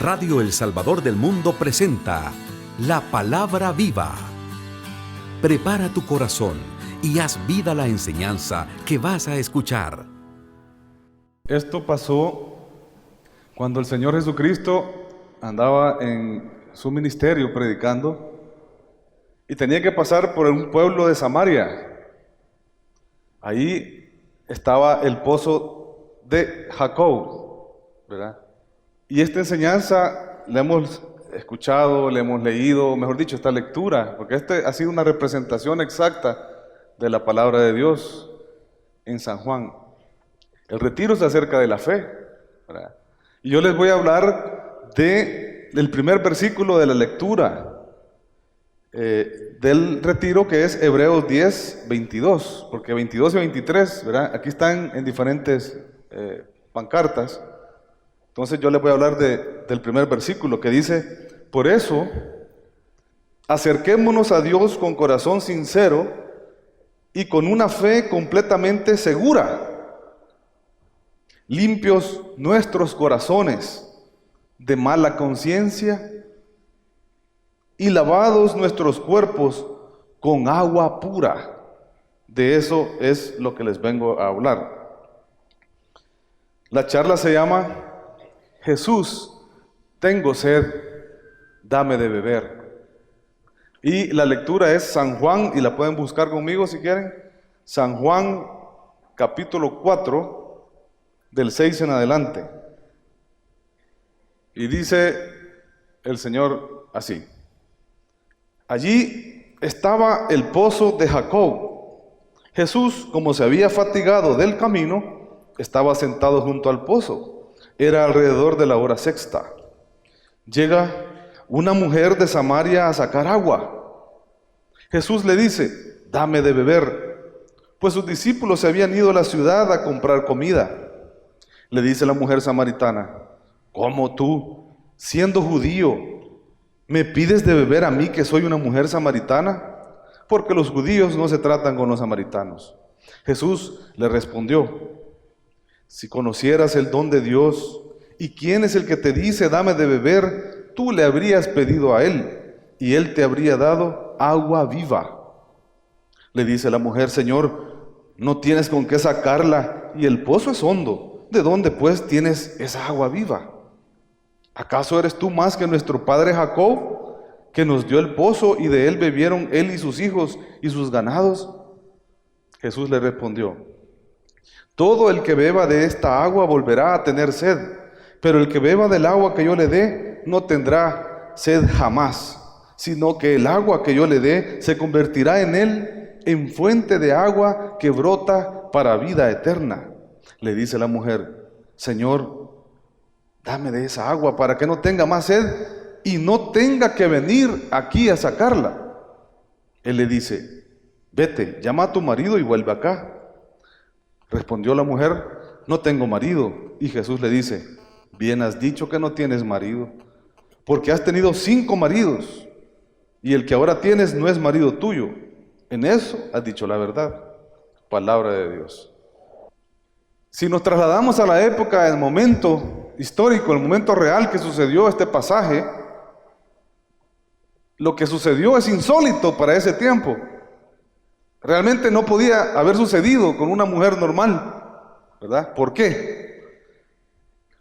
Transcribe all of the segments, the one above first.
Radio El Salvador del Mundo presenta La Palabra Viva. Prepara tu corazón y haz vida la enseñanza que vas a escuchar. Esto pasó cuando el Señor Jesucristo andaba en su ministerio predicando y tenía que pasar por un pueblo de Samaria. Ahí estaba el pozo de Jacob, ¿verdad? Y esta enseñanza la hemos escuchado, la hemos leído, mejor dicho, esta lectura, porque este ha sido una representación exacta de la palabra de Dios en San Juan. El retiro es acerca de la fe, ¿verdad? Y yo les voy a hablar del primer versículo de la lectura del retiro, que es Hebreos 10, 22, porque 22 y 23, ¿verdad? Aquí están en diferentes pancartas. Entonces yo les voy a hablar del primer versículo que dice: por eso, acerquémonos a Dios con corazón sincero y con una fe completamente segura, limpios nuestros corazones de mala conciencia y lavados nuestros cuerpos con agua pura. De eso es lo que les vengo a hablar. La charla se llama Jesús, tengo sed, dame de beber. Y la lectura es San Juan, y la pueden buscar conmigo si quieren. San Juan capítulo 4, del 6 en adelante. Y dice el Señor así: allí estaba el pozo de Jacob. Jesús, como se había fatigado del camino, estaba sentado junto al pozo. Era alrededor de la hora sexta. Llega una mujer de Samaria a sacar agua. Jesús le dice: dame de beber, pues sus discípulos se habían ido a la ciudad a comprar comida. Le dice la mujer samaritana: ¿cómo tú, siendo judío, me pides de beber a mí, que soy una mujer samaritana? Porque los judíos no se tratan con los samaritanos. Jesús le respondió: si conocieras el don de Dios y quién es el que te dice dame de beber, tú le habrías pedido a él y él te habría dado agua viva. Le dice la mujer: Señor, no tienes con qué sacarla y el pozo es hondo. ¿De dónde pues tienes esa agua viva? ¿Acaso eres tú más que nuestro padre Jacob, que nos dio el pozo y de él bebieron él y sus hijos y sus ganados? Jesús le respondió: todo el que beba de esta agua volverá a tener sed, pero el que beba del agua que yo le dé no tendrá sed jamás, sino que el agua que yo le dé se convertirá en él en fuente de agua que brota para vida eterna. Le dice la mujer: Señor, dame de esa agua para que no tenga más sed y no tenga que venir aquí a sacarla. Él le dice: vete, llama a tu marido y vuelve acá. Respondió la mujer: no tengo marido. Y Jesús le dice: bien has dicho que no tienes marido, porque has tenido 5 maridos, y el que ahora tienes no es marido tuyo. En eso has dicho la verdad. Palabra de Dios. Si nos trasladamos a la época, el momento histórico, el momento real que sucedió este pasaje, lo que sucedió es insólito para ese tiempo. Realmente no podía haber sucedido con una mujer normal, ¿verdad? ¿Por qué?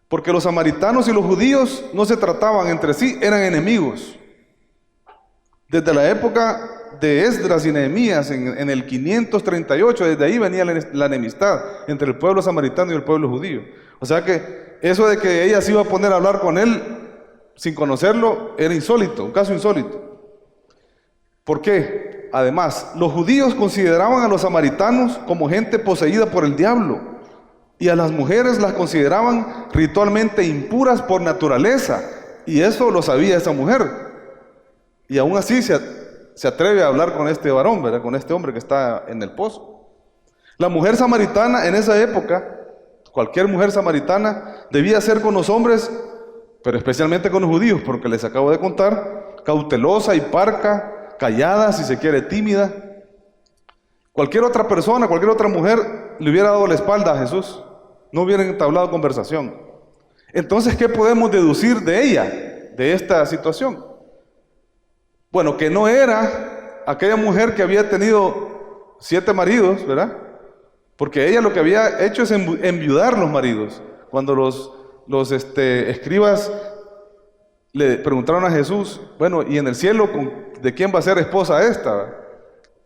Porque los samaritanos y los judíos no se trataban entre sí, eran enemigos. Desde la época de Esdras y Nehemías, en el 538, desde ahí venía la enemistad entre el pueblo samaritano y el pueblo judío. O sea que eso de que ella se iba a poner a hablar con él sin conocerlo era insólito, un caso insólito. ¿Por qué? Además, los judíos consideraban a los samaritanos como gente poseída por el diablo, y a las mujeres las consideraban ritualmente impuras por naturaleza, y eso lo sabía esa mujer. Y aún así se atreve a hablar con este varón, ¿verdad? Con este hombre que está en el pozo. La mujer samaritana en esa época, cualquier mujer samaritana, debía ser con los hombres, pero especialmente con los judíos, porque les acabo de contar, cautelosa y parca, callada, si se quiere, tímida. Cualquier otra persona, cualquier otra mujer le hubiera dado la espalda a Jesús, no hubieran entablado conversación. Entonces, ¿qué podemos deducir de ella, de esta situación? Bueno, que no era aquella mujer que había tenido 7 maridos, ¿verdad? Porque ella lo que había hecho es enviudar los maridos. Cuando los escribas le preguntaron a Jesús, bueno, ¿y en el cielo de quién va a ser esposa esta?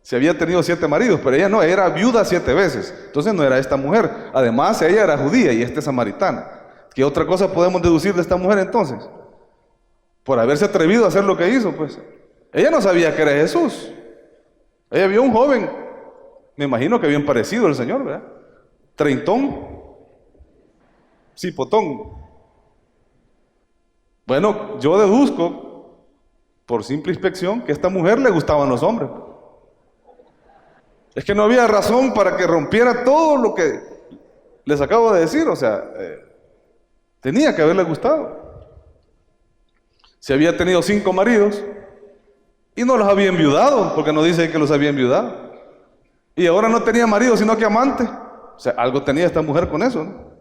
Si había tenido 7 maridos, pero ella no, ella era viuda 7 veces. Entonces no era esta mujer. Además, ella era judía y esta es samaritana. ¿Qué otra cosa podemos deducir de esta mujer entonces? Por haberse atrevido a hacer lo que hizo, pues. Ella no sabía que era Jesús. Ella vio un joven, me imagino que bien parecido al Señor, ¿verdad? Treintón, cipotón. Bueno, yo deduzco, por simple inspección, que a esta mujer le gustaban los hombres. Es que no había razón para que rompiera todo lo que les acabo de decir, o sea, tenía que haberle gustado. Si había tenido 5 maridos y no los había enviudado, porque no dice que los había enviudado, y ahora no tenía marido sino que amante, o sea, algo tenía esta mujer con eso, ¿no?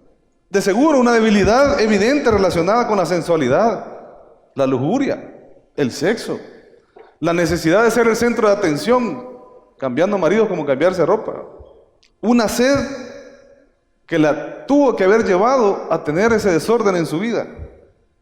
De seguro una debilidad evidente relacionada con la sensualidad, la lujuria, el sexo, la necesidad de ser el centro de atención, cambiando maridos como cambiarse ropa, una sed que la tuvo que haber llevado a tener ese desorden en su vida,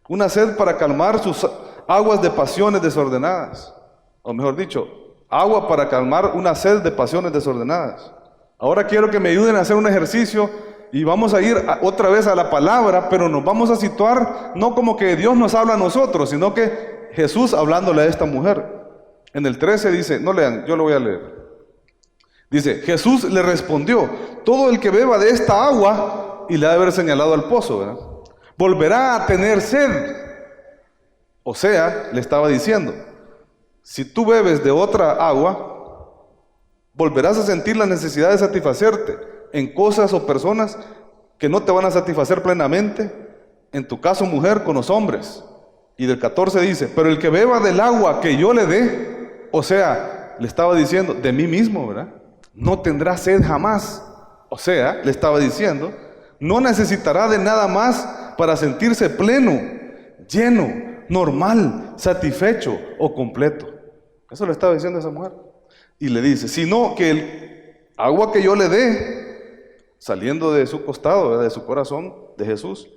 una sed para calmar sus aguas de pasiones desordenadas, o mejor dicho, agua para calmar una sed de pasiones desordenadas. Ahora quiero que me ayuden a hacer un ejercicio y vamos a ir otra vez a la palabra, pero nos vamos a situar no como que Dios nos habla a nosotros, sino que Jesús hablándole a esta mujer. En el 13 dice, no lean, yo lo voy a leer. Dice, Jesús le respondió, todo el que beba de esta agua, y le ha de haber señalado al pozo, ¿verdad?, volverá a tener sed. O sea, le estaba diciendo, si tú bebes de otra agua, volverás a sentir la necesidad de satisfacerte en cosas o personas que no te van a satisfacer plenamente, en tu caso mujer, con los hombres. Y del 14 dice, pero el que beba del agua que yo le dé, o sea, le estaba diciendo, de mí mismo, ¿verdad?, no tendrá sed jamás. O sea, le estaba diciendo, no necesitará de nada más para sentirse pleno, lleno, normal, satisfecho o completo. Eso le estaba diciendo a esa mujer. Y le dice, sino que el agua que yo le dé, saliendo de su costado, ¿verdad?, de su corazón, de Jesús,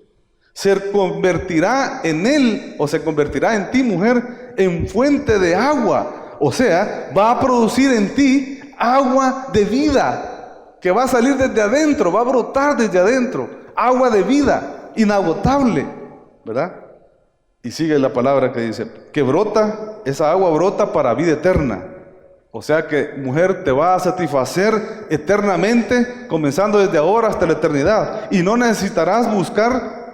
se convertirá en él, o se convertirá en ti, mujer, en fuente de agua. O sea, va a producir en ti agua de vida, que va a salir desde adentro, va a brotar desde adentro, agua de vida, inagotable, ¿verdad? Y sigue la palabra que dice, que brota, esa agua brota para vida eterna. O sea que, mujer, te va a satisfacer eternamente, comenzando desde ahora hasta la eternidad. Y no necesitarás buscar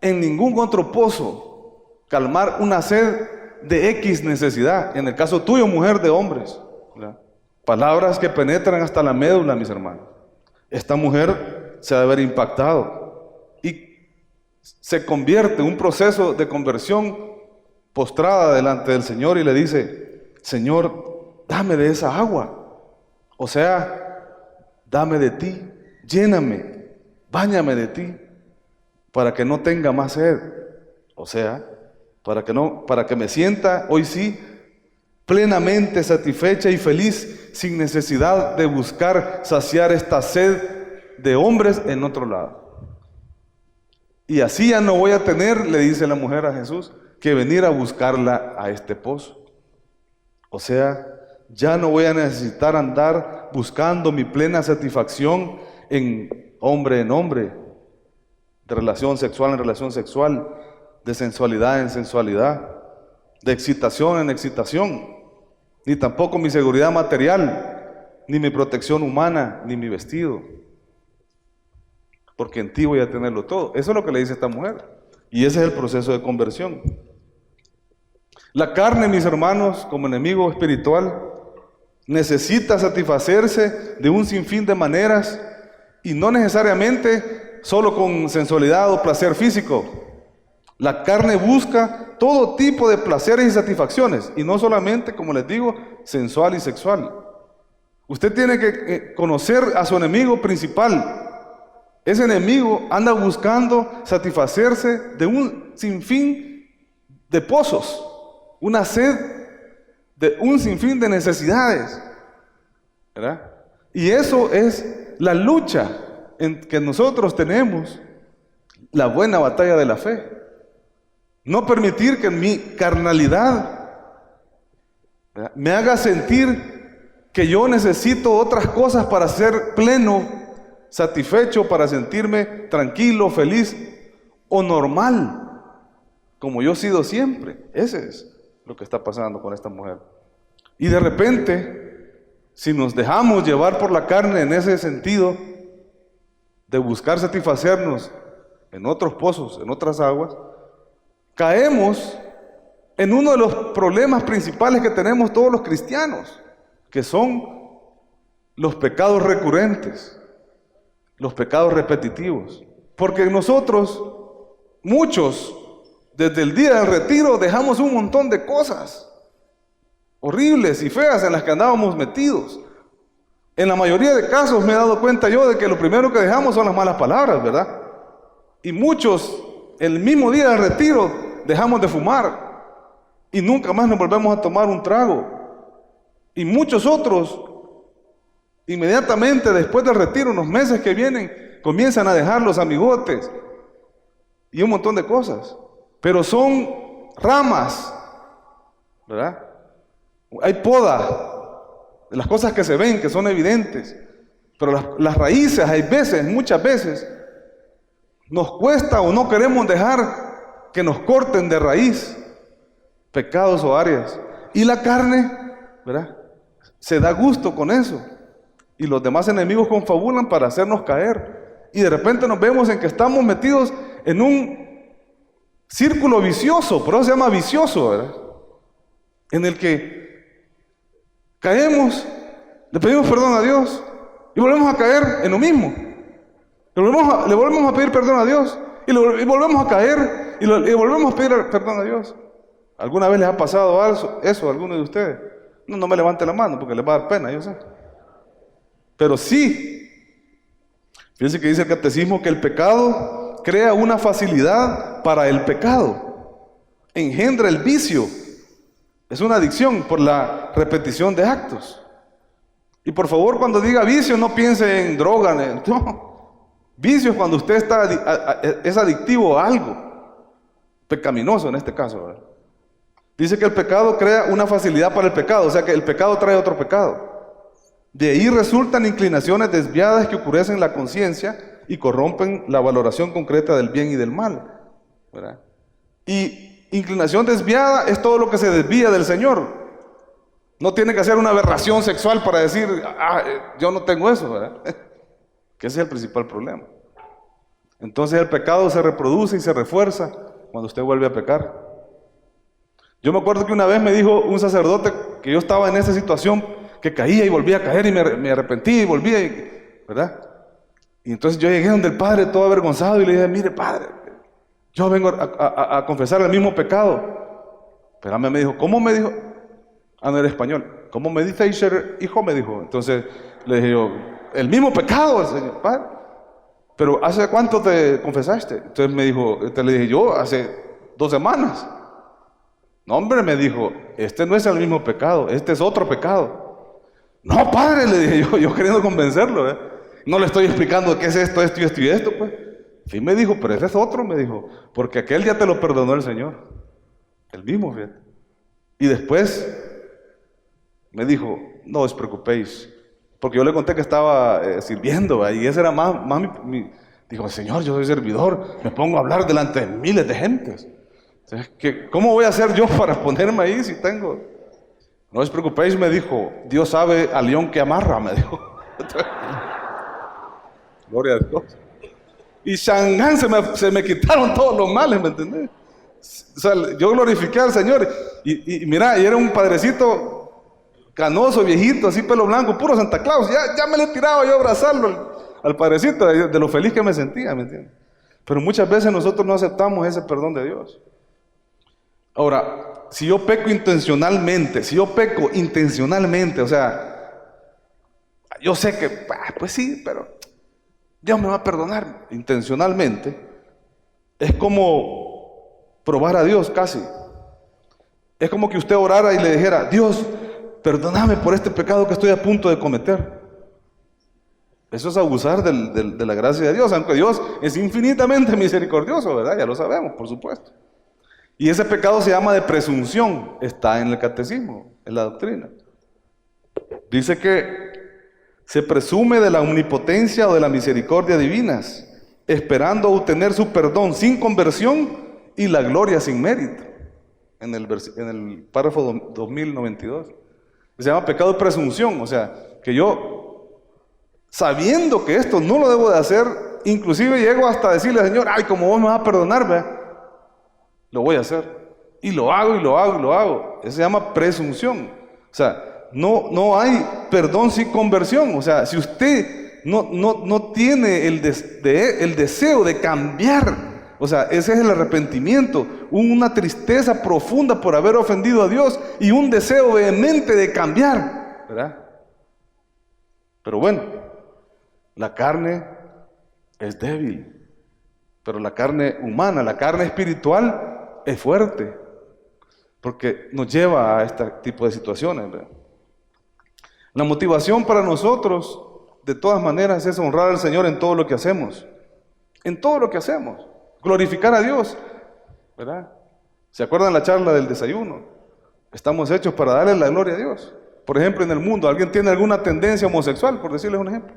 en ningún otro pozo calmar una sed de X necesidad. En el caso tuyo, mujer, de hombres, ¿verdad? Palabras que penetran hasta la médula, mis hermanos. Esta mujer se ha de haber impactado y se convierte en un proceso de conversión postrada delante del Señor y le dice, Señor, dame de esa agua. O sea, dame de ti, lléname, báñame de ti, para que no tenga más sed. O sea, para que me sienta hoy sí plenamente satisfecha y feliz, sin necesidad de buscar saciar esta sed de hombres en otro lado. Y así ya no voy a tener, le dice la mujer a Jesús, que venir a buscarla a este pozo. O sea, ya no voy a necesitar andar buscando mi plena satisfacción en hombre, de relación sexual en relación sexual, de sensualidad en sensualidad, de excitación en excitación, ni tampoco mi seguridad material, ni mi protección humana, ni mi vestido, porque en ti voy a tenerlo todo. Eso es lo que le dice esta mujer, y ese es el proceso de conversión. La carne, mis hermanos, como enemigo espiritual, necesita satisfacerse de un sinfín de maneras, y no necesariamente solo con sensualidad o placer físico. La carne busca todo tipo de placeres y satisfacciones, y no solamente, como les digo, sensual y sexual. Usted tiene que conocer a su enemigo principal, Ese enemigo anda buscando satisfacerse de un sinfín de pozos, una sed de un sinfín de necesidades, ¿verdad? Y eso es la lucha en que nosotros tenemos, la buena batalla de la fe. No permitir que mi carnalidad, ¿verdad?, me haga sentir que yo necesito otras cosas para ser pleno, satisfecho, para sentirme tranquilo, feliz o normal, como yo he sido siempre. Ese es lo que está pasando con esta mujer. Y de repente, si nos dejamos llevar por la carne en ese sentido de buscar satisfacernos en otros pozos, en otras aguas, caemos en uno de los problemas principales que tenemos todos los cristianos, que son los pecados recurrentes, los pecados repetitivos. Porque nosotros, muchos, desde el día del retiro, dejamos un montón de cosas horribles y feas en las que andábamos metidos. En la mayoría de casos me he dado cuenta yo de que lo primero que dejamos son las malas palabras, ¿verdad? Y muchos, el mismo día del retiro, dejamos de fumar y nunca más nos volvemos a tomar un trago. Y muchos otros, inmediatamente después del retiro, unos meses que vienen, comienzan a dejar los amigotes y un montón de cosas. Pero son ramas, ¿verdad? Hay poda de las cosas que se ven, que son evidentes, pero las raíces, hay veces, muchas veces, nos cuesta o no queremos dejar que nos corten de raíz pecados o áreas. Y la carne, ¿verdad?, se da gusto con eso. Y los demás enemigos confabulan para hacernos caer. Y de repente nos vemos en que estamos metidos en un círculo vicioso, por eso se llama vicioso, ¿verdad?, en el que caemos, le pedimos perdón a Dios y volvemos a caer en lo mismo. Le volvemos a pedir perdón a Dios y volvemos a caer y volvemos a pedir perdón a Dios. ¿Alguna vez les ha pasado eso a alguno de ustedes? No me levante la mano porque les va a dar pena, yo sé. Pero sí, fíjense que dice el catecismo que el pecado crea una facilidad para el pecado, engendra el vicio. Es una adicción por la repetición de actos. Y por favor, cuando diga vicio, no piense en droga. No. Vicio es cuando usted es adictivo a algo, pecaminoso en este caso, ¿verdad? Dice que el pecado crea una facilidad para el pecado, o sea que el pecado trae otro pecado. De ahí resultan inclinaciones desviadas que oscurecen la conciencia y corrompen la valoración concreta del bien y del mal, ¿verdad? Y inclinación desviada es todo lo que se desvía del Señor. No tiene que hacer una aberración sexual para decir, yo no tengo eso, ¿verdad? Que ese es el principal problema. Entonces el pecado se reproduce y se refuerza cuando usted vuelve a pecar. Yo me acuerdo que una vez me dijo un sacerdote que yo estaba en esa situación, que caía y volvía a caer y me arrepentí y volvía, ¿verdad? Y entonces yo llegué donde el padre todo avergonzado y le dije, mire padre, yo vengo a confesar el mismo pecado. Pero me dijo, ¿cómo? Me dijo, no era español. ¿Cómo me dice hijo? Me dijo. Entonces le dije yo, el mismo pecado, señor padre. Pero ¿hace cuánto te confesaste? Entonces me dijo, le dije yo, hace 2 semanas. No, hombre, me dijo, este no es el mismo pecado, este es otro pecado. No, padre, le dije yo queriendo convencerlo, ¿eh? No le estoy explicando qué es esto y esto, pues. Sí me dijo, pero ese es otro, me dijo, porque aquel ya te lo perdonó el Señor. El mismo, fíjate. Y después me dijo, no os preocupéis, porque yo le conté que estaba sirviendo, y ese era más dijo, Señor, yo soy servidor, me pongo a hablar delante de miles de gentes. Entonces, ¿cómo voy a hacer yo para ponerme ahí si tengo? No os preocupéis, me dijo, Dios sabe al león que amarra, me dijo. Gloria a Dios. Y Shangán se me quitaron todos los males, ¿me entendés? O sea, yo glorifiqué al Señor. Y mira, y era un padrecito canoso, viejito, así pelo blanco, puro Santa Claus. Ya me le tiraba yo a abrazarlo al padrecito de lo feliz que me sentía, ¿me entiendes? Pero muchas veces nosotros no aceptamos ese perdón de Dios. Ahora, si yo peco intencionalmente, o sea, yo sé que, pues sí, pero Dios me va a perdonar intencionalmente, es como probar a Dios casi. Es como que usted orara y le dijera, Dios, perdóname por este pecado que estoy a punto de cometer. Eso es abusar de la gracia de Dios, aunque Dios es infinitamente misericordioso, ¿verdad? Ya lo sabemos, por supuesto. Y ese pecado se llama de presunción, está en el catecismo, en la doctrina. Dice que se presume de la omnipotencia o de la misericordia divinas, esperando obtener su perdón sin conversión y la gloria sin mérito. En el párrafo 2092. Se llama pecado de presunción, o sea, que yo, sabiendo que esto no lo debo de hacer, inclusive llego hasta decirle al Señor, ay, como vos me vas a perdonar, ¿verdad? Lo voy a hacer. Y lo hago, y lo hago, y lo hago. Eso se llama presunción. O sea, no hay perdón sin conversión. O sea, si usted no tiene el deseo de cambiar, o sea, ese es el arrepentimiento, una tristeza profunda por haber ofendido a Dios y un deseo vehemente de cambiar, ¿verdad? Pero bueno, la carne es débil, pero la carne humana, la carne espiritual es fuerte, porque nos lleva a este tipo de situaciones, ¿verdad? La motivación para nosotros, de todas maneras, es honrar al Señor en todo lo que hacemos, en todo lo que hacemos. Glorificar a Dios, ¿verdad? ¿Se acuerdan la charla del desayuno? Estamos hechos para darle la gloria a Dios. Por ejemplo, en el mundo, alguien tiene alguna tendencia homosexual, por decirles un ejemplo.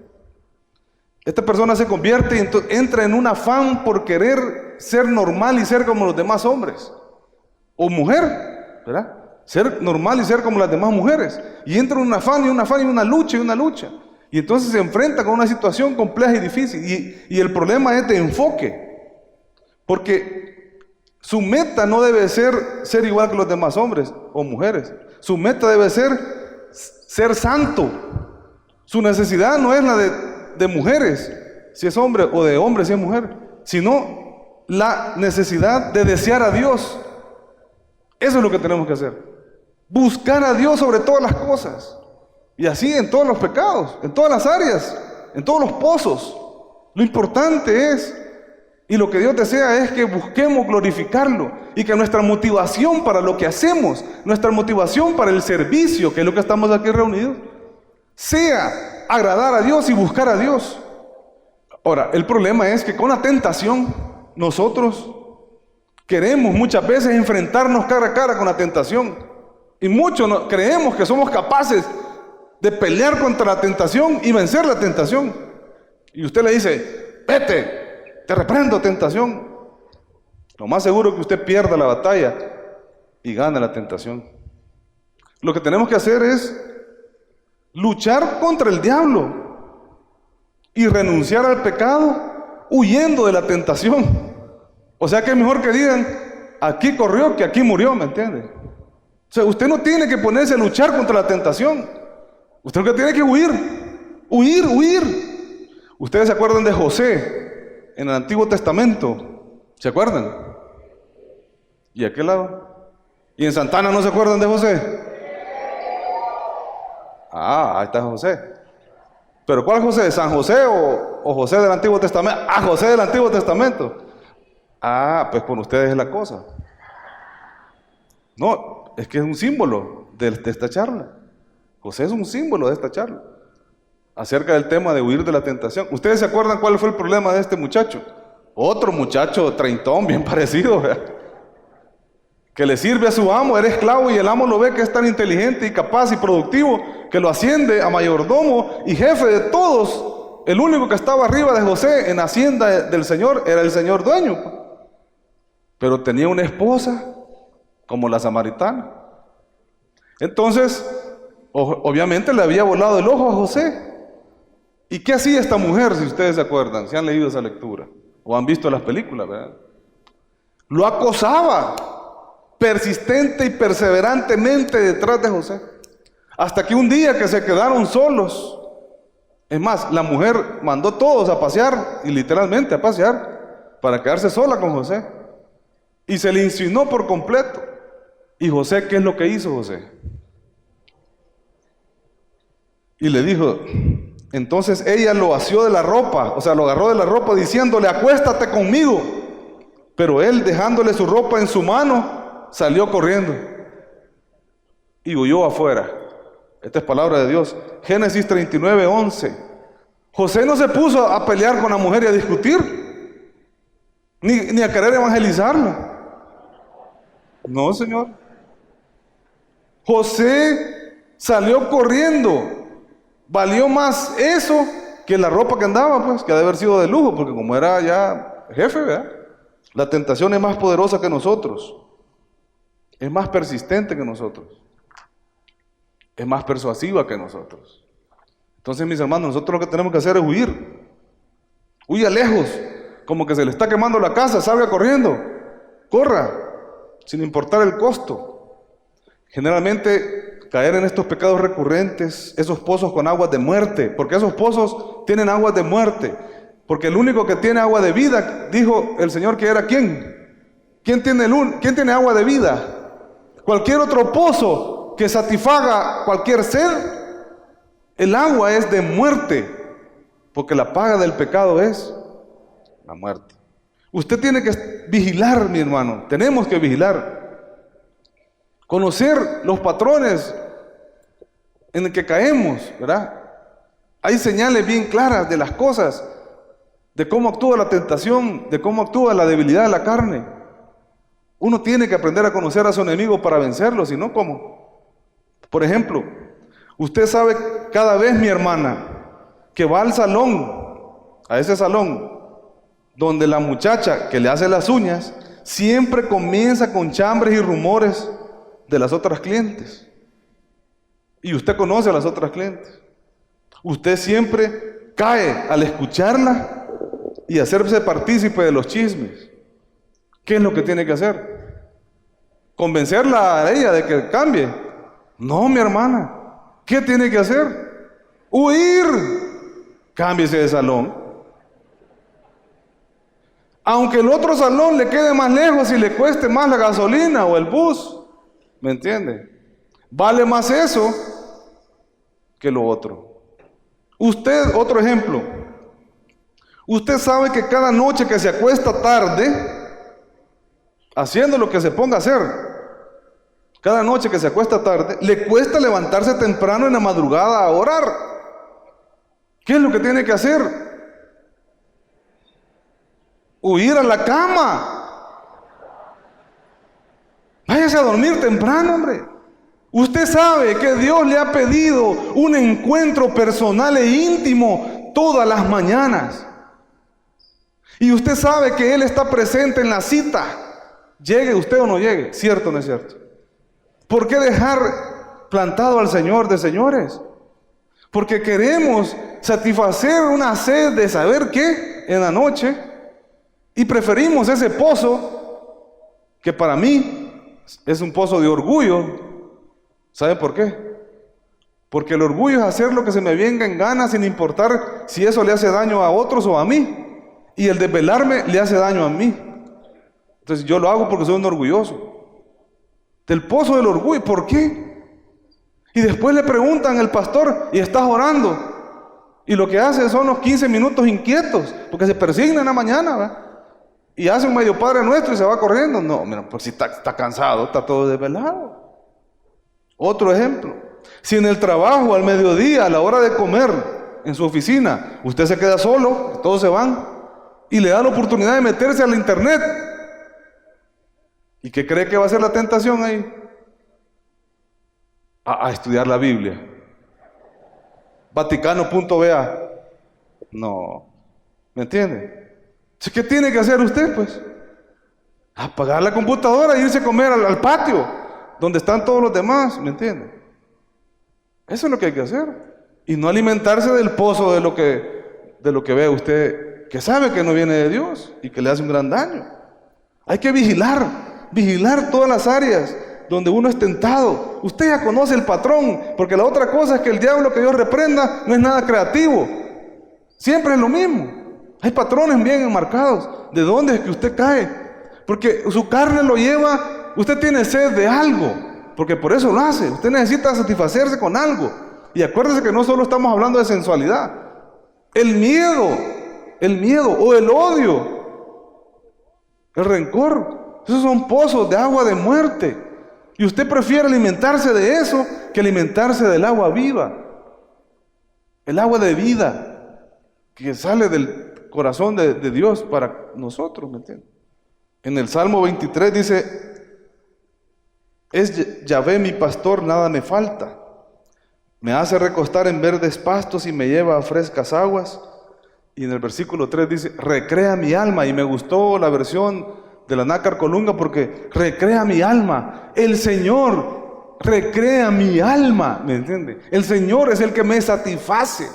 Esta persona se convierte y entra en un afán por querer ser normal y ser como los demás hombres. O mujer, ¿verdad? Ser normal y ser como las demás mujeres. Y entra en un afán y una lucha y una lucha. Y entonces se enfrenta con una situación compleja y difícil. Y el problema es de enfoque. Porque su meta no debe ser igual que los demás hombres o mujeres. Su meta debe ser santo. Su necesidad no es la de mujeres, si es hombre, o de hombre, si es mujer, sino la necesidad de desear a Dios. Eso es lo que tenemos que hacer. Buscar a Dios sobre todas las cosas. Y así en todos los pecados, en todas las áreas, en todos los pozos. Lo importante es, y lo que Dios desea es que busquemos glorificarlo y que nuestra motivación para lo que hacemos, nuestra motivación para el servicio, que es lo que estamos aquí reunidos, sea agradar a Dios y buscar a Dios. Ahora, el problema es que con la tentación nosotros queremos muchas veces enfrentarnos cara a cara con la tentación y muchos creemos que somos capaces de pelear contra la tentación y vencer la tentación. Y usted le dice, vete, te reprendo, tentación. Lo más seguro es que usted pierda la batalla y gane la tentación. Lo que tenemos que hacer es luchar contra el diablo y renunciar al pecado huyendo de la tentación. O sea que es mejor que digan, aquí corrió que aquí murió, ¿me entiende? O sea, usted no tiene que ponerse a luchar contra la tentación. Usted lo que tiene que huir. Ustedes se acuerdan de José en el Antiguo Testamento, ¿se acuerdan? ¿Y a qué lado? ¿Y en Santana no se acuerdan de José? Ah, ahí está José. ¿Pero cuál José? ¿San José o José del Antiguo Testamento? Ah, José del Antiguo Testamento. Ah, pues con ustedes es la cosa. No, es que es un símbolo de esta charla. José es un símbolo de esta charla. Acerca del tema de huir de la tentación. ¿Ustedes se acuerdan cuál fue el problema de este muchacho? Otro muchacho treintón, bien parecido, ¿verdad? Que le sirve a su amo, era esclavo y el amo lo ve que es tan inteligente y capaz y productivo que lo asciende a mayordomo y jefe de todos. El único que estaba arriba de José en hacienda del Señor era el Señor dueño. Pero tenía una esposa como la samaritana. Entonces, obviamente le había volado el ojo a José. ¿Y qué hacía esta mujer, si ustedes se acuerdan, si han leído esa lectura o han visto las películas, ¿verdad? Lo acosaba persistente y perseverantemente detrás de José, hasta que un día que se quedaron solos, es más, la mujer mandó a todos a pasear, y literalmente a pasear, para quedarse sola con José, y se le insinuó por completo. ¿Y José qué es lo que hizo José? Y le dijo, Entonces ella lo asió de la ropa, o sea, lo agarró de la ropa diciéndole, acuéstate conmigo. Pero él, dejándole su ropa en su mano, salió corriendo y huyó afuera. Esta es palabra de Dios. Génesis 39:11. José no se puso a pelear con la mujer y a discutir, ni a querer evangelizarla. No, Señor. José salió corriendo. Valió más eso que la ropa que andaba, pues, que ha de haber sido de lujo, porque como era ya jefe, ¿verdad? La tentación es más poderosa que nosotros. Es más persistente que nosotros. Es más persuasiva que nosotros. Entonces, mis hermanos, nosotros lo que tenemos que hacer es huir. Huya lejos, como que se le está quemando la casa, salga corriendo. Corra, sin importar el costo. Generalmente, caer en estos pecados recurrentes, esos pozos con aguas de muerte, porque esos pozos tienen aguas de muerte, porque el único que tiene agua de vida, dijo el Señor que era ¿quién? ¿Quién tiene agua de vida? Cualquier otro pozo que satisfaga cualquier sed, el agua es de muerte, porque la paga del pecado es la muerte. Usted tiene que vigilar, mi hermano, tenemos que vigilar. Conocer los patrones en el que caemos, ¿verdad? Hay señales bien claras de las cosas, de cómo actúa la tentación, de cómo actúa la debilidad de la carne. Uno tiene que aprender a conocer a su enemigo para vencerlo, si no, ¿cómo? Por ejemplo, usted sabe cada vez, mi hermana, que va al salón, a ese salón, donde la muchacha que le hace las uñas, siempre comienza con chambres y rumores de las otras clientes. Y usted conoce a las otras clientes. Usted siempre cae al escucharla y hacerse partícipe de los chismes. ¿Qué es lo que tiene que hacer? ¿Convencerla a ella de que cambie? No, mi hermana. ¿Qué tiene que hacer? Huir. Cámbiese de salón. Aunque el otro salón le quede más lejos y le cueste más la gasolina o el bus. ¿Me entiende? Vale más eso que lo otro. Usted, otro ejemplo. Usted sabe que cada noche que se acuesta tarde, haciendo lo que se ponga a hacer, cada noche que se acuesta tarde, le cuesta levantarse temprano en la madrugada a orar. ¿Qué es lo que tiene que hacer? Huir a la cama. Váyase a dormir temprano, hombre. Usted sabe que Dios le ha pedido un encuentro personal e íntimo todas las mañanas. Y usted sabe que Él está presente en la cita. Llegue usted o no llegue, ¿cierto o no es cierto? ¿Por qué dejar plantado al Señor de señores? Porque queremos satisfacer una sed de saber qué en la noche y preferimos ese pozo que para mí es un pozo de orgullo. ¿Sabe por qué? Porque el orgullo es hacer lo que se me venga en gana sin importar si eso le hace daño a otros o a mí. Y el desvelarme le hace daño a mí. Entonces yo lo hago porque soy un orgulloso. Del pozo del orgullo. ¿Por qué? Y después le preguntan al pastor, ¿y estás orando? Y lo que hace son unos 15 minutos inquietos, porque se persigna en la mañana, ¿verdad? Y hace un medio Padre Nuestro y se va corriendo. No, mira, pues si está cansado, está todo desvelado. Otro ejemplo. Si en el trabajo, al mediodía, a la hora de comer, en su oficina, usted se queda solo, todos se van, y le da la oportunidad de meterse al internet. ¿Y qué cree que va a ser la tentación ahí? A estudiar la Biblia. Vaticano.va. No. ¿Me entiende? ¿Qué tiene que hacer usted, pues? Apagar la computadora e irse a comer al patio, donde están todos los demás, ¿me entiende? Eso es lo que hay que hacer. Y no alimentarse del pozo de lo que ve usted, que sabe que no viene de Dios y que le hace un gran daño. Hay que vigilar todas las áreas donde uno es tentado. Usted ya conoce el patrón, porque la otra cosa es que el diablo que Dios reprenda no es nada creativo. Siempre es lo mismo. Hay patrones bien enmarcados. ¿De dónde es que usted cae? Porque su carne lo lleva. Usted tiene sed de algo, porque por eso lo hace. Usted necesita satisfacerse con algo. Y acuérdese que no solo estamos hablando de sensualidad. el miedo o el odio, el rencor. Esos son pozos de agua de muerte. Y usted prefiere alimentarse de eso que alimentarse del agua viva, el agua de vida que sale del corazón de Dios para nosotros, ¿me entiende? En el Salmo 23 dice: es Yahvé mi pastor, nada me falta. Me hace recostar en verdes pastos y me lleva a frescas aguas. Y en el versículo 3 dice: recrea mi alma. Y me gustó la versión de la Nácar Colunga porque recrea mi alma. El Señor recrea mi alma, ¿me entiende? El Señor es el que me satisface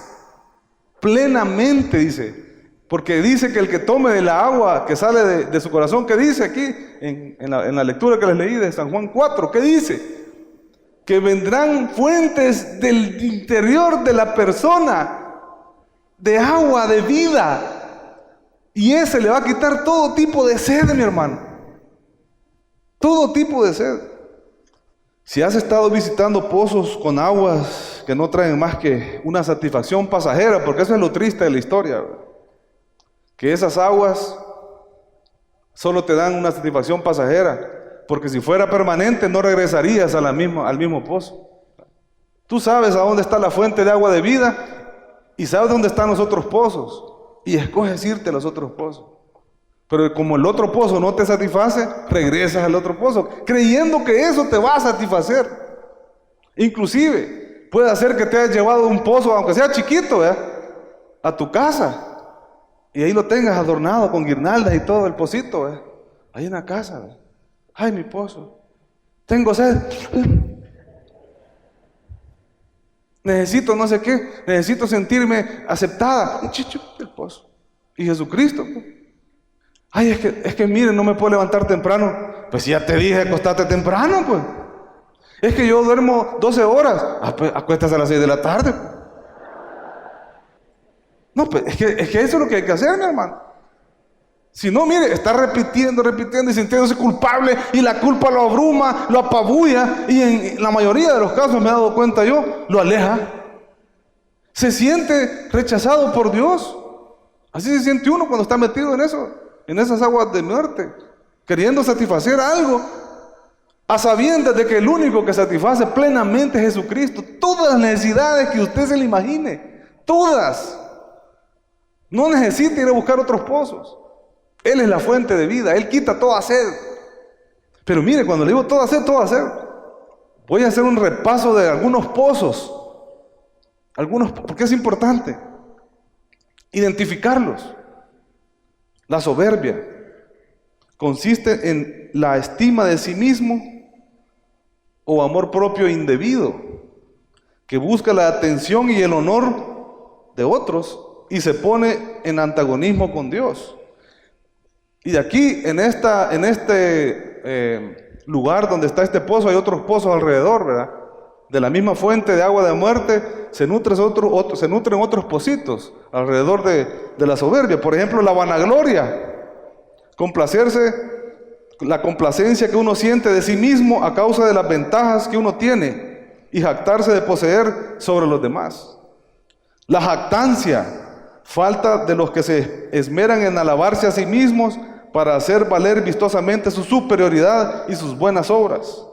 plenamente, dice. Porque dice que el que tome de la agua que sale de su corazón, ¿qué dice aquí? En la lectura que les leí de San Juan 4, ¿qué dice? Que vendrán fuentes del interior de la persona de agua, de vida. Y ese le va a quitar todo tipo de sed, mi hermano. Todo tipo de sed. Si has estado visitando pozos con aguas que no traen más que una satisfacción pasajera, porque eso es lo triste de la historia, ¿verdad? Que esas aguas solo te dan una satisfacción pasajera, porque si fuera permanente no regresarías al mismo pozo. Tú sabes a dónde está la fuente de agua de vida y sabes dónde están los otros pozos. Y escoges irte a los otros pozos. Pero como el otro pozo no te satisface, regresas al otro pozo, creyendo que eso te va a satisfacer. Inclusive, puede hacer que te hayas llevado un pozo, aunque sea chiquito, ¿verdad?, a tu casa. Y ahí lo tengas adornado con guirnaldas y todo el pocito, ¿verdad?, ahí en la casa, ¿verdad? Ay, mi pozo. Tengo sed. Necesito no sé qué, necesito sentirme aceptada. El pozo. Y Jesucristo, pues. Ay, es que miren, no me puedo levantar temprano. Pues ya te dije, acostate temprano, pues. Es que yo duermo 12 horas. Pues acuéstate a las 6 de la tarde. No, pues es que eso es lo que hay que hacer, mi hermano. Si no, mire, está repitiendo y sintiéndose culpable, y la culpa lo abruma, lo apabulla, y en la mayoría de los casos, me he dado cuenta yo, lo aleja. Se siente rechazado por Dios. Así se siente uno cuando está metido en eso, en esas aguas de muerte, queriendo satisfacer algo, a sabiendas de que el único que satisface plenamente es Jesucristo. Todas las necesidades que usted se le imagine, todas. No necesita ir a buscar otros pozos. Él es la fuente de vida, Él quita toda sed. Pero mire, cuando le digo toda sed, voy a hacer un repaso de algunos pozos. Porque es importante identificarlos. La soberbia consiste en la estima de sí mismo o amor propio indebido, que busca la atención y el honor de otros y se pone en antagonismo con Dios. Y de aquí, en este lugar donde está este pozo, hay otros pozos alrededor, ¿verdad? De la misma fuente de agua de muerte se nutren otros pocitos alrededor de la soberbia. Por ejemplo, la vanagloria, la complacencia que uno siente de sí mismo a causa de las ventajas que uno tiene y jactarse de poseer sobre los demás. La jactancia, falta de los que se esmeran en alabarse a sí mismos para hacer valer vistosamente su superioridad y sus buenas obras.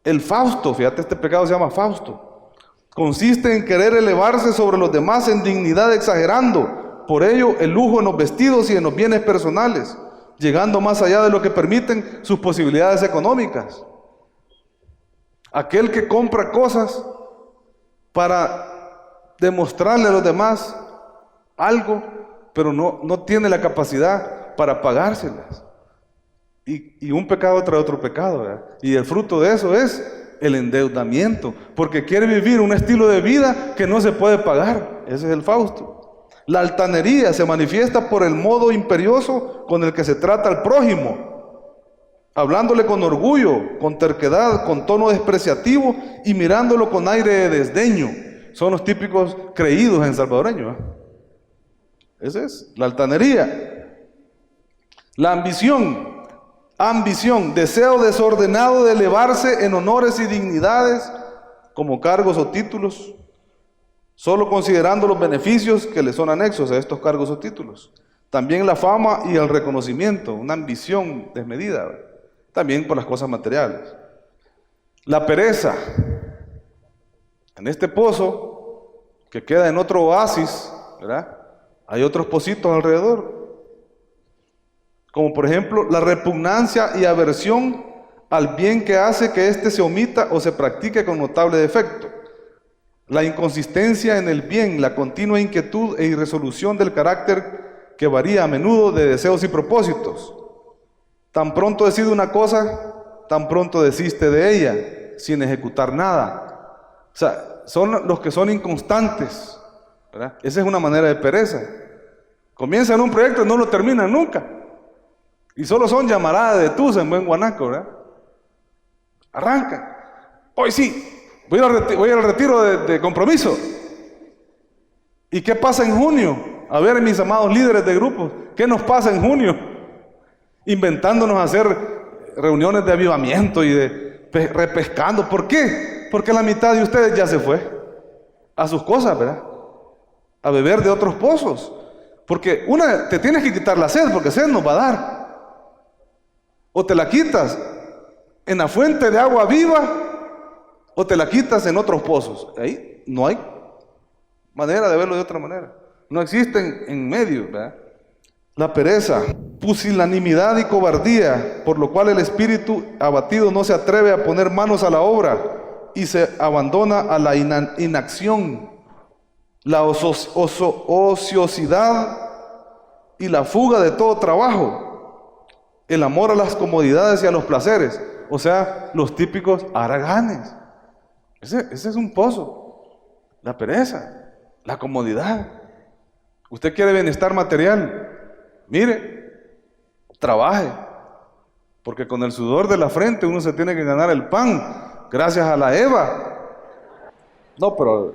El fausto, fíjate, este pecado se llama fausto. Consiste en querer elevarse sobre los demás en dignidad exagerando, por ello el lujo en los vestidos y en los bienes personales, llegando más allá de lo que permiten sus posibilidades económicas. Aquel que compra cosas para demostrarle a los demás algo, pero no tiene la capacidad para pagárselas. Y un pecado trae otro pecado, ¿verdad? Y el fruto de eso es el endeudamiento, porque quiere vivir un estilo de vida que no se puede pagar. Ese es el fausto. La altanería se manifiesta por el modo imperioso con el que se trata al prójimo, hablándole con orgullo, con terquedad, con tono despreciativo y mirándolo con aire de desdeño. Son los típicos creídos en salvadoreño, ¿eh? Esa es la altanería. La ambición, deseo desordenado de elevarse en honores y dignidades como cargos o títulos. solo considerando los beneficios que le son anexos a estos cargos o títulos. También la fama y el reconocimiento, una ambición desmedida, ¿verdad? También por las cosas materiales. La pereza, en este pozo que queda en otro oasis, ¿verdad? Hay otros pocitos alrededor, como por ejemplo la repugnancia y aversión al bien que hace que éste se omita o se practique con notable defecto. La inconsistencia en el bien, la continua inquietud e irresolución del carácter que varía a menudo de deseos y propósitos. Tan pronto decide una cosa, tan pronto desiste de ella, sin ejecutar nada. O sea, son los que son inconstantes, ¿verdad? Esa es una manera de pereza. Comienzan un proyecto y no lo terminan nunca. Y solo son llamaradas de tusa en buen guanaco, ¿verdad? Arrancan. Hoy sí, voy al retiro de compromiso. ¿Y qué pasa en junio? A ver, mis amados líderes de grupos, ¿qué nos pasa en junio? Inventándonos hacer reuniones de avivamiento y de repescando. ¿Por qué? Porque la mitad de ustedes ya se fue a sus cosas, ¿verdad? A beber de otros pozos. Porque te tienes que quitar la sed, porque sed nos va a dar. O te la quitas en la fuente de agua viva, o te la quitas en otros pozos. Ahí no hay manera de verlo de otra manera. No existen en medio, ¿verdad? La pereza, pusilanimidad y cobardía, por lo cual el espíritu abatido no se atreve a poner manos a la obra y se abandona a la inacción. La ociosidad y la fuga de todo trabajo. El amor a las comodidades y a los placeres. O sea, los típicos haraganes. Ese es un pozo. La pereza, la comodidad. Usted quiere bienestar material. Mire, trabaje. Porque con el sudor de la frente uno se tiene que ganar el pan. Gracias a la Eva. No, pero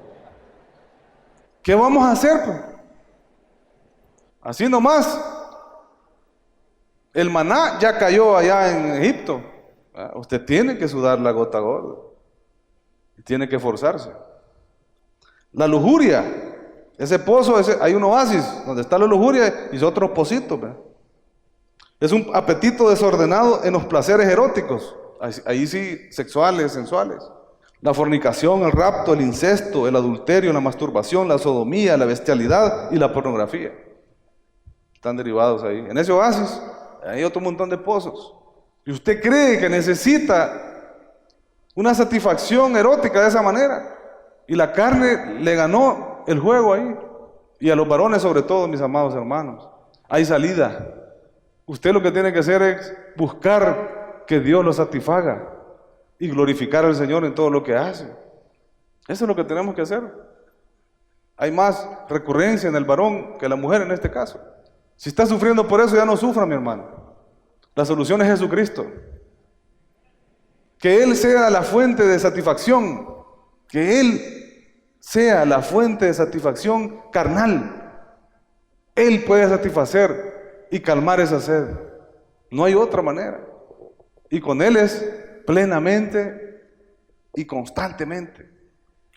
¿qué vamos a hacer, pues? Así nomás. El maná ya cayó allá en Egipto. Usted tiene que sudar la gota gorda. Y tiene que esforzarse. La lujuria. Ese pozo, hay un oasis donde está la lujuria y otros pocitos, ¿verdad? Es un apetito desordenado en los placeres eróticos. Ahí sí, sexuales, sensuales. La fornicación, el rapto, el incesto, el adulterio, la masturbación, la sodomía, la bestialidad y la pornografía. Están derivados ahí. En ese oasis hay otro montón de pozos. Y usted cree que necesita una satisfacción erótica de esa manera. Y la carne le ganó el juego ahí. Y a los varones sobre todo, mis amados hermanos. Hay salida. Usted lo que tiene que hacer es buscar que Dios lo satisfaga y glorificar al Señor en todo lo que hace. Eso es lo que tenemos que hacer. Hay más recurrencia en el varón que en la mujer en este caso. Si está sufriendo por eso, ya no sufra, mi hermano. La solución es Jesucristo. Que Él sea la fuente de satisfacción. Que Él sea la fuente de satisfacción carnal. Él puede satisfacer y calmar esa sed. No hay otra manera. Y con Él es plenamente y constantemente.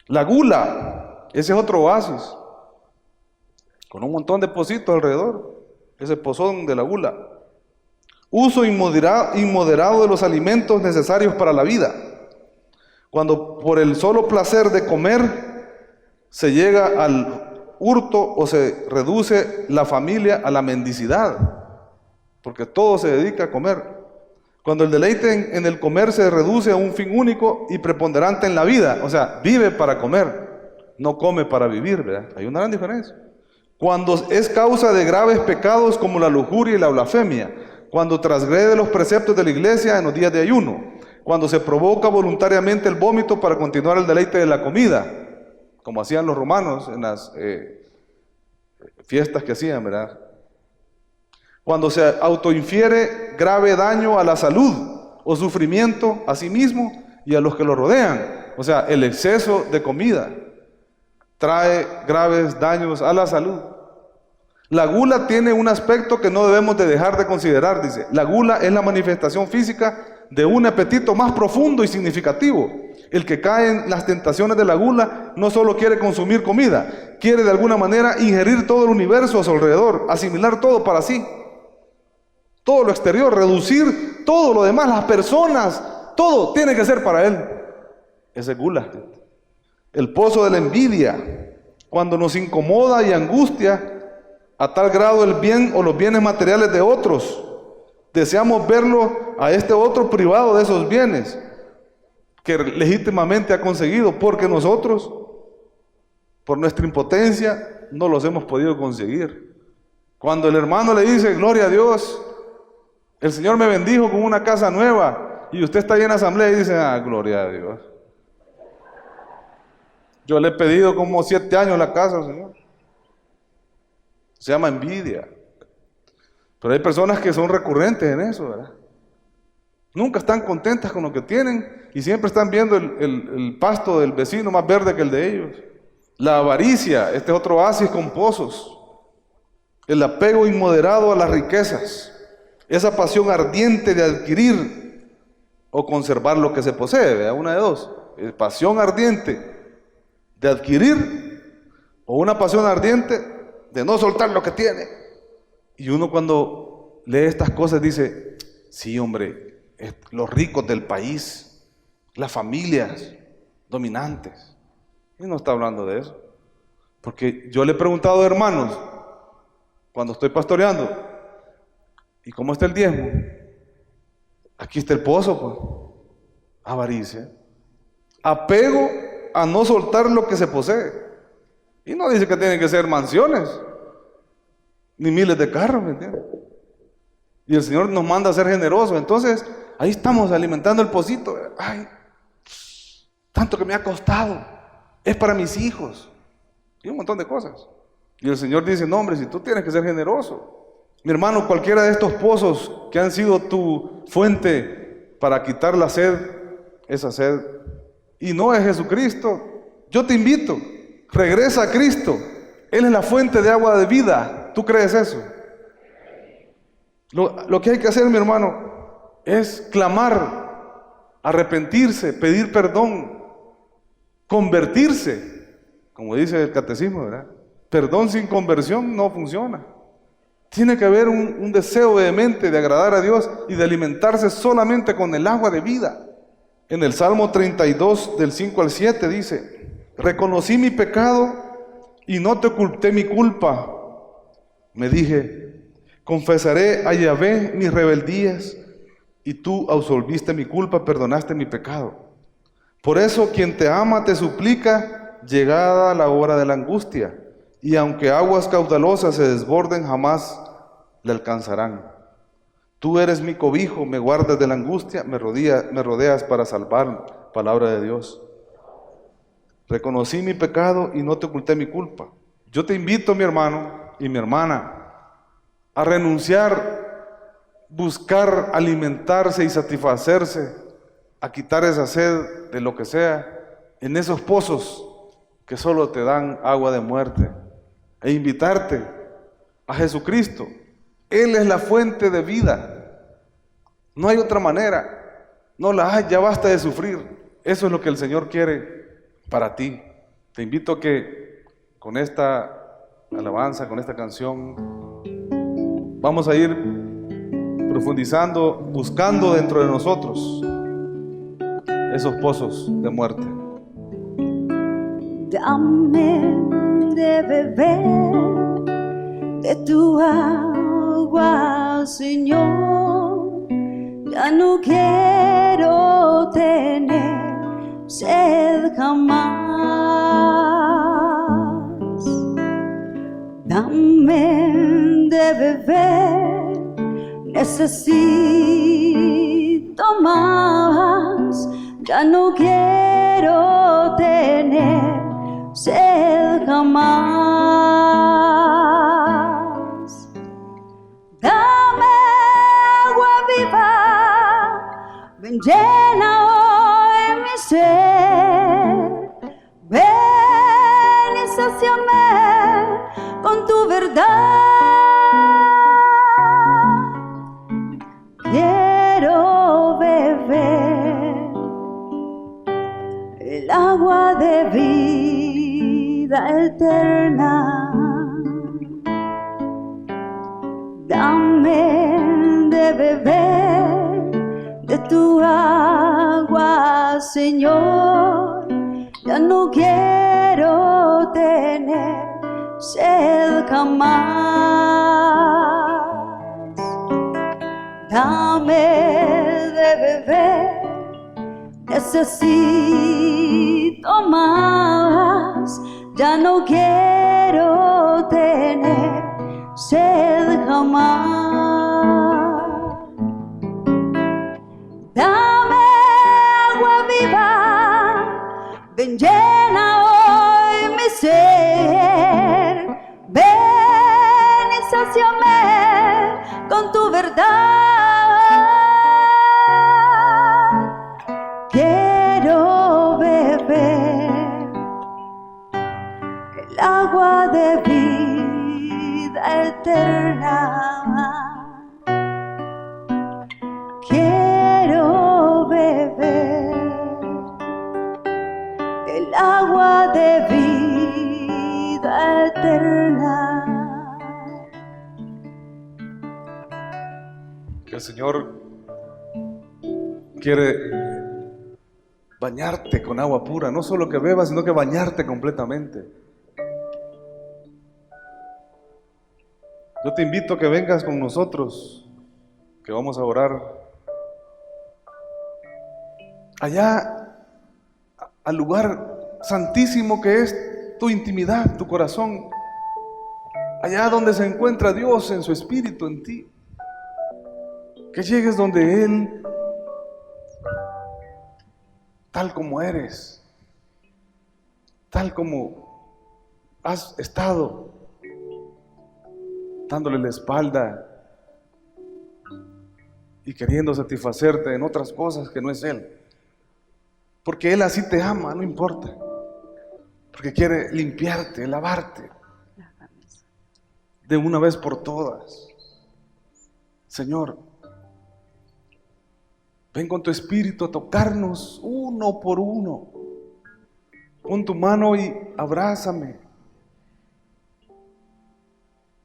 La gula, ese es otro oasis, con un montón de pocitos alrededor. Ese pozón de la gula. Uso inmoderado de los alimentos necesarios para la vida. Cuando por el solo placer de comer se llega al hurto o se reduce la familia a la mendicidad, porque todo se dedica a comer. Cuando el deleite en el comer se reduce a un fin único y preponderante en la vida, o sea, vive para comer, no come para vivir, ¿verdad? Hay una gran diferencia. Cuando es causa de graves pecados como la lujuria y la blasfemia, cuando transgrede los preceptos de la iglesia en los días de ayuno, cuando se provoca voluntariamente el vómito para continuar el deleite de la comida, como hacían los romanos en las fiestas que hacían, ¿verdad? Cuando se autoinfiere grave daño a la salud o sufrimiento a sí mismo y a los que lo rodean. O sea, el exceso de comida trae graves daños a la salud. La gula tiene un aspecto que no debemos de dejar de considerar, dice. La gula es la manifestación física de un apetito más profundo y significativo. El que cae en las tentaciones de la gula no solo quiere consumir comida, quiere de alguna manera ingerir todo el universo a su alrededor, asimilar todo para sí. Todo lo exterior, reducir todo lo demás, las personas, todo tiene que ser para él. Ese es gula. El pozo de la envidia, cuando nos incomoda y angustia a tal grado el bien o los bienes materiales de otros. Deseamos verlo a este otro privado de esos bienes que legítimamente ha conseguido, porque nosotros, por nuestra impotencia, no los hemos podido conseguir. Cuando el hermano le dice, gloria a Dios, el Señor me bendijo con una casa nueva, y usted está ahí en la asamblea y dice, gloria a Dios. Yo le he pedido como 7 años la casa al Señor. Se llama envidia. Pero hay personas que son recurrentes en eso, ¿verdad? Nunca están contentas con lo que tienen y siempre están viendo el pasto del vecino más verde que el de ellos. La avaricia, este es otro oasis con pozos. El apego inmoderado a las riquezas. Esa pasión ardiente de adquirir o conservar lo que se posee, ¿verdad? Una de dos. Pasión ardiente de adquirir o una pasión ardiente de no soltar lo que tiene. Y uno cuando lee estas cosas dice, sí, hombre, los ricos del país, las familias dominantes. Y no está hablando de eso. Porque yo le he preguntado a hermanos, cuando estoy pastoreando, ¿y cómo está el diezmo? Aquí está el pozo, pues. Avaricia. Apego a no soltar lo que se posee. Y no dice que tienen que ser mansiones, ni miles de carros, ¿me entiendes? Y el Señor nos manda a ser generosos. Entonces, ahí estamos alimentando el pocito. Ay, tanto que me ha costado. Es para mis hijos. Y un montón de cosas. Y el Señor dice, no, hombre, si tú tienes que ser generoso. Mi hermano, cualquiera de estos pozos que han sido tu fuente para quitar la sed, esa sed, y no es Jesucristo, yo te invito, regresa a Cristo. Él es la fuente de agua de vida. ¿Tú crees eso? Lo que hay que hacer, mi hermano, es clamar, arrepentirse, pedir perdón, convertirse, como dice el catecismo, ¿verdad? Perdón sin conversión no funciona. Tiene que haber un deseo vehemente de agradar a Dios y de alimentarse solamente con el agua de vida. En el Salmo 32, del 5 al 7 dice, reconocí mi pecado y no te oculté mi culpa. Me dije, confesaré a Yahvé mis rebeldías y tú absolviste mi culpa, perdonaste mi pecado. Por eso quien te ama te suplica, llegada la hora de la angustia, y aunque aguas caudalosas se desborden, jamás le alcanzarán. Tú eres mi cobijo, me guardas de la angustia, me rodeas para salvar. Palabra de Dios. Reconocí mi pecado y no te oculté mi culpa. Yo te invito, mi hermano y mi hermana, a renunciar, buscar alimentarse y satisfacerse, a quitar esa sed de lo que sea, en esos pozos que solo te dan agua de muerte, e invitarte a Jesucristo. Él es la fuente de vida. No hay otra manera. No la hay, ya basta de sufrir. Eso es lo que el Señor quiere para ti. Te invito a que con esta alabanza, con esta canción, vamos a ir profundizando, buscando dentro de nosotros esos pozos de muerte. Dame de beber de tu agua, Señor. Ya no quiero tener sed jamás. Dame de beber, necesito más. Ya no quiero tener sed jamás. Dame agua viva, ven llena hoy mi ser. Ven y sáciame con tu verdad. Quiero beber agua de vida eterna. Dame de beber de tu agua, Señor. Ya no quiero tener sed jamás. Dame de beber, necesito más. Ya no quiero tener sed jamás. Dame agua viva, ven llena hoy mi ser. Ven y sáciame con tu verdad. Quiero beber el agua de vida eterna. Quiero beber el agua de vida eterna. Que el Señor quiere bañarte con agua pura, no solo que bebas, sino que bañarte completamente. Yo te invito a que vengas con nosotros, que vamos a orar allá al lugar santísimo que es tu intimidad, tu corazón, allá donde se encuentra Dios en su espíritu en ti. Que llegues donde Él, tal como eres, tal como has estado, dándole la espalda y queriendo satisfacerte en otras cosas que no es Él. Porque Él así te ama, no importa. Porque quiere limpiarte, lavarte de una vez por todas. Señor, ven con tu espíritu a tocarnos uno por uno. Pon tu mano y abrázame.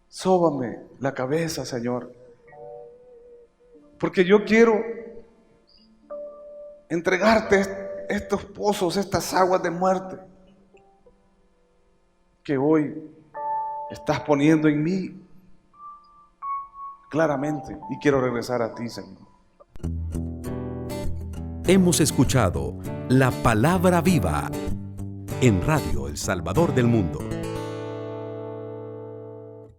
Sóbame la cabeza, Señor. Porque yo quiero entregarte estos pozos, estas aguas de muerte que hoy estás poniendo en mí claramente. Y quiero regresar a ti, Señor. Hemos escuchado La Palabra Viva en Radio El Salvador del Mundo.